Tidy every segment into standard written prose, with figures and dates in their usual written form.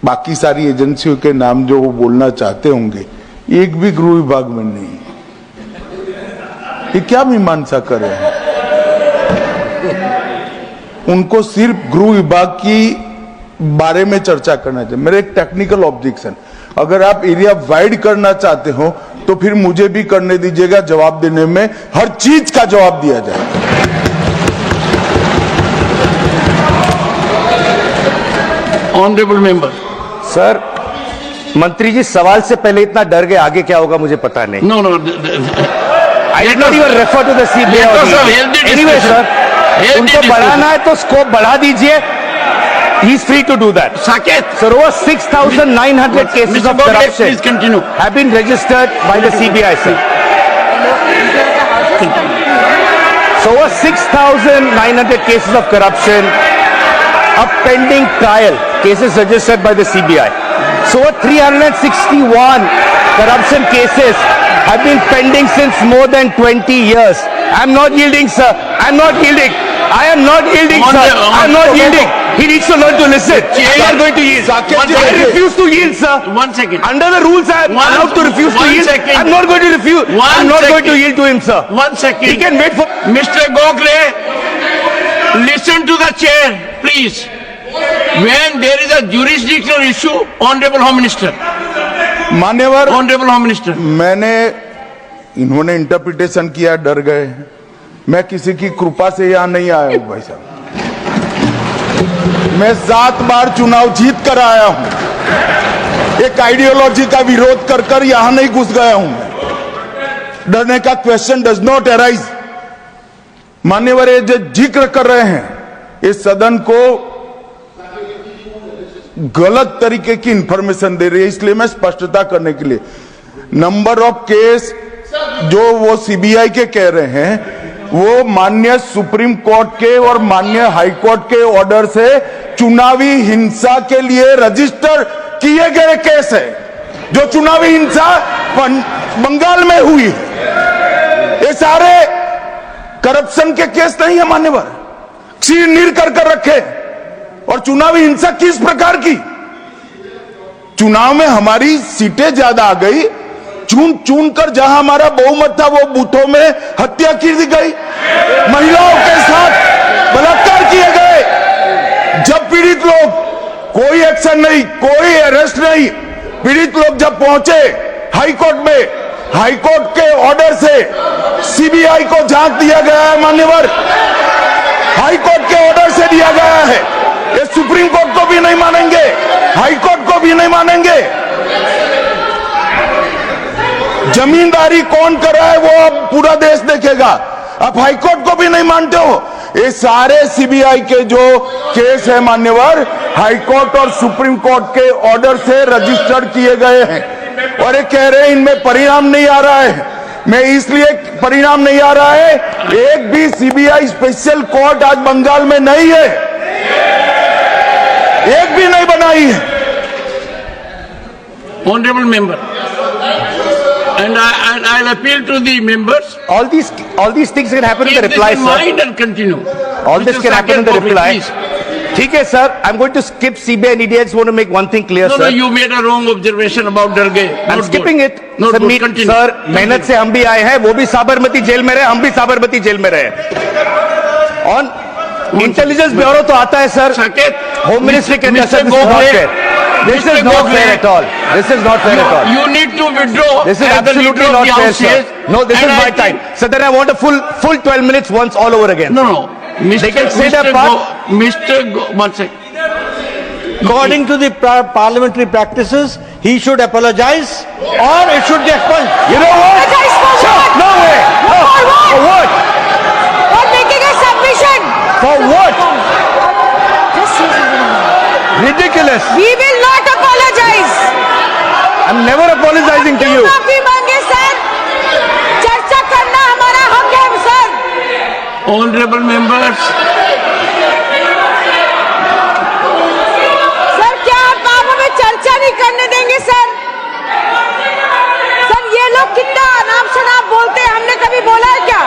बाकी सारी एजेंसियों के नाम जो वो बोलना चाहते होंगे, एक भी गृह विभाग में नहीं। ये क्या मीमांसा कर रहे हैं? उनको सिर्फ गृह विभाग की बारे में चर्चा करना चाहिए। मेरा एक टेक्निकल ऑब्जेक्शन, अगर आप एरिया वाइड करना चाहते हो तो फिर मुझे भी करने दीजिएगा, जवाब देने में हर चीज का जवाब दिया जाए। Honourable member. सर, मंत्री जी सवाल से पहले इतना डर गए, आगे क्या होगा मुझे पता नहीं। No no, I did not even refer to the CBI. Anyway sir, उनको बढ़ाना है तो स्कोप बढ़ा दीजिए। He is free to do that. Saket. Sir, over 6,900 cases Mr. of Bogle, corruption please continue. have been registered by the CBI, sir. So over 6,900 cases of corruption, a pending trial, cases registered by the CBI. So over 361 corruption cases have been pending since more than 20 years. I'm not yielding, sir. I'm not yielding. I am not yielding, sir. I am not yielding. He needs to learn to listen. I am not going to yield. I refuse to yield, sir. 1 second. Under the rules, I am allowed to refuse to yield. second. I'm not going to refuse. I'm not going to yield to him, sir. 1 second. He can wait for. Mr. Gokhale, listen to the chair, please. When there is a jurisdictional issue, Honorable Home Minister. मान्यवर, Honorable Home Minister. मैंने, इन्होंने interpretation किया, डर गए। मैं किसी की कृपा से यहां नहीं आया हूं भाई साहब। मैं 7 बार चुनाव जीत कर आया हूं। एक आइडियोलॉजी का विरोध कर कर यहां नहीं घुस गया हूं मैं। डरने का क्वेश्चन डज नॉट अराइज। मान्यवर, ये जो जिक्र कर रहे हैं, इस सदन को गलत तरीके की इंफॉर्मेशन दे रही है, इसलिए मैं स्पष्टता करने के लिए, नंबर ऑफ केस जो वो सीबीआई के कह रहे हैं, वो माननीय सुप्रीम कोर्ट के और माननीय हाई कोर्ट के ऑर्डर से चुनावी हिंसा के लिए रजिस्टर किए गए केस है। जो चुनावी हिंसा बंगाल में हुई है, ये सारे करप्शन के केस नहीं है मान्यवर। नीर कर रखे। और चुनावी हिंसा किस प्रकार की? चुनाव में हमारी सीटें ज्यादा आ गई, चुन कर जहां हमारा बहुमत था वो बूथों में हत्या की गई, महिलाओं के साथ बलात्कार किए गए। जब पीड़ित लोग, कोई एक्शन नहीं, कोई अरेस्ट नहीं, पीड़ित लोग जब पहुंचे हाई कोर्ट में, हाई कोर्ट के ऑर्डर से सीबीआई को जांच दिया गया है मान्यवर, हाई कोर्ट के ऑर्डर से दिया गया है। ये सुप्रीम कोर्ट को भी नहीं मानेंगे, हाई कोर्ट को भी नहीं मानेंगे। जमींदारी कौन कर रहा है वो अब पूरा देश देखेगा। आप हाईकोर्ट को भी नहीं मानते हो। ये सारे सीबीआई के जो केस है मान्यवर, हाईकोर्ट और सुप्रीम कोर्ट के ऑर्डर से रजिस्टर किए गए हैं, और ये कह रहे हैं इनमें परिणाम नहीं आ रहा है। मैं इसलिए परिणाम नहीं आ रहा है, एक भी सीबीआई स्पेशल कोर्ट आज बंगाल में नहीं है, एक भी नहीं बनाई है। Honorable member. And I'll appeal to the members. All these things can happen in the reply, Keep this in mind and continue. All this can happen in the reply. ठीक है sir, I'm going to skip CBI and ED. I just want to make one thing clear, sir. No, you made a wrong observation about Darge. I'm skipping it. No, Sir, continue. Sir, मेहनत से हम भी आए हैं, वो भी Sabarmati jail में रहे, हम भी साबरमती जेल में रहे। On इंटेलिजेंस ब्यूरो तो आता है सर, होम मिनिस्ट्री के अंदर। This is not fair at all. This is not fair at all. You need to withdraw. This is absolutely not fair, sir. No, this is my time. So then I want a full 12 minutes once all over again. No, no. They can say their part. One second. According to the parliamentary practices, he should apologize or it should be expunged. You know what? Sir, no way. No. For what? For making a submission. For what? Just Ridiculous. We will not apologize. I'm never apologizing to you. माफी मांगे sir, चर्चा करना हमारा हक है sir. Honorable members. Sir क्या आप हमें चर्चा नहीं करने देंगे सर? सर ये लोग कितना अनाप शनाप बोलते हैं, हमने कभी बोला है क्या?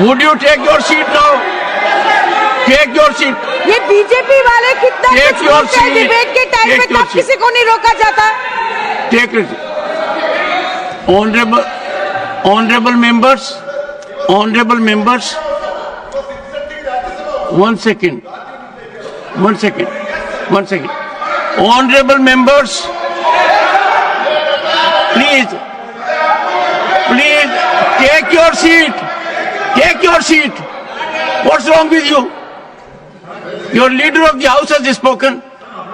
Would you take your seat now? Take your seat. ये बीजेपी वाले कितना Take Take your seat. Debate के टाइम Take पे your तब seat. किसी को नहीं रोका जाता। Take it. Honorable members, one second. Honorable members, please, take your seat. What's wrong with you? Your leader of the house has spoken.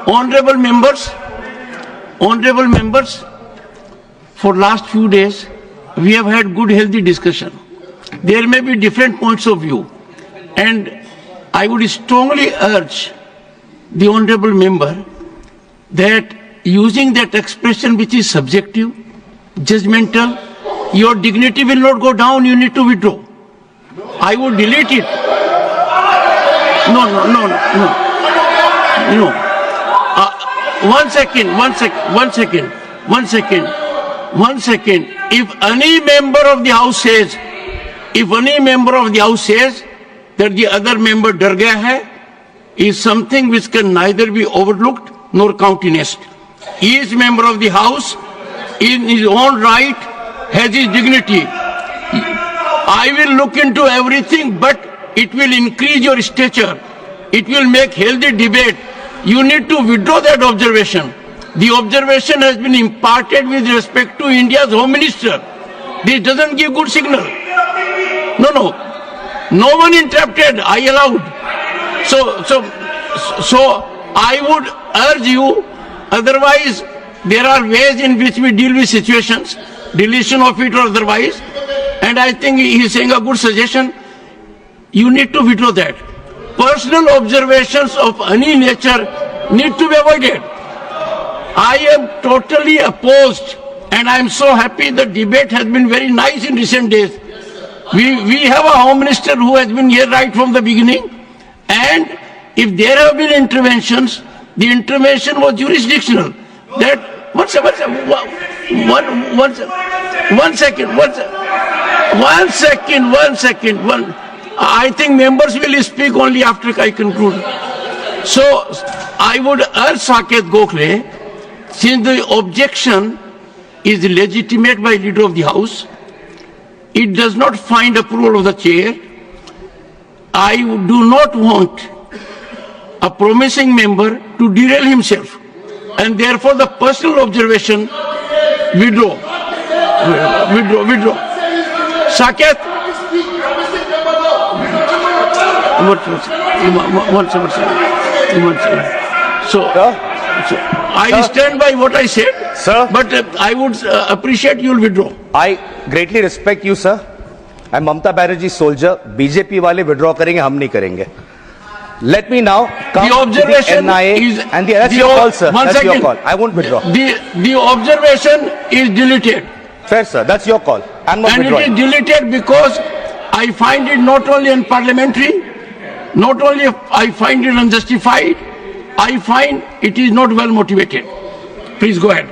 Honorable members, for last few days, we have had good healthy discussion. There may be different points of view, and I would strongly urge the honorable member that using that expression which is subjective, judgmental, your dignity will not go down, you need to withdraw. I would delete it. No. One second. If any member of the house says that the other member डर गया है, is something which can neither be overlooked nor countenanced. He is member of the house, in his own right, has his dignity. I will look into everything, but it will increase your stature. It will make healthy debate. You need to withdraw that observation. The observation has been imparted with respect to India's Home Minister. This doesn't give good signal. No one interrupted. I allowed. So I would urge you. Otherwise, there are ways in which we deal with situations, deletion of it or otherwise. And I think he is saying a good suggestion. You need to withdraw that. Personal observations of any nature need to be avoided. I am totally opposed, and I am so happy the debate has been very nice in recent days. We have a Home Minister who has been here right from the beginning, and if there have been interventions, the intervention was jurisdictional. That one second. I think members will speak only after I conclude. So I would urge Saket Gokhale, since the objection is legitimate by leader of the house, it does not find approval of the chair. I do not want a promising member to derail himself, and therefore the personal observation withdraw. Saket. One second. So I stand by what I said, Sir? but I would appreciate you will withdraw. I greatly respect you, sir. I'm Mamta Banerjee's soldier. BJP वाले withdraw करेंगे, हम नहीं करेंगे. Let me now come The observation to the NIA is and that's your call, sir. One That's second. your call. I won't withdraw. The observation is deleted, Fair, sir. That's your call. I'm not and it withdrawing. is deleted because I find it not only unparliamentary, not only I find it unjustified, I find it is not well motivated. Please go ahead.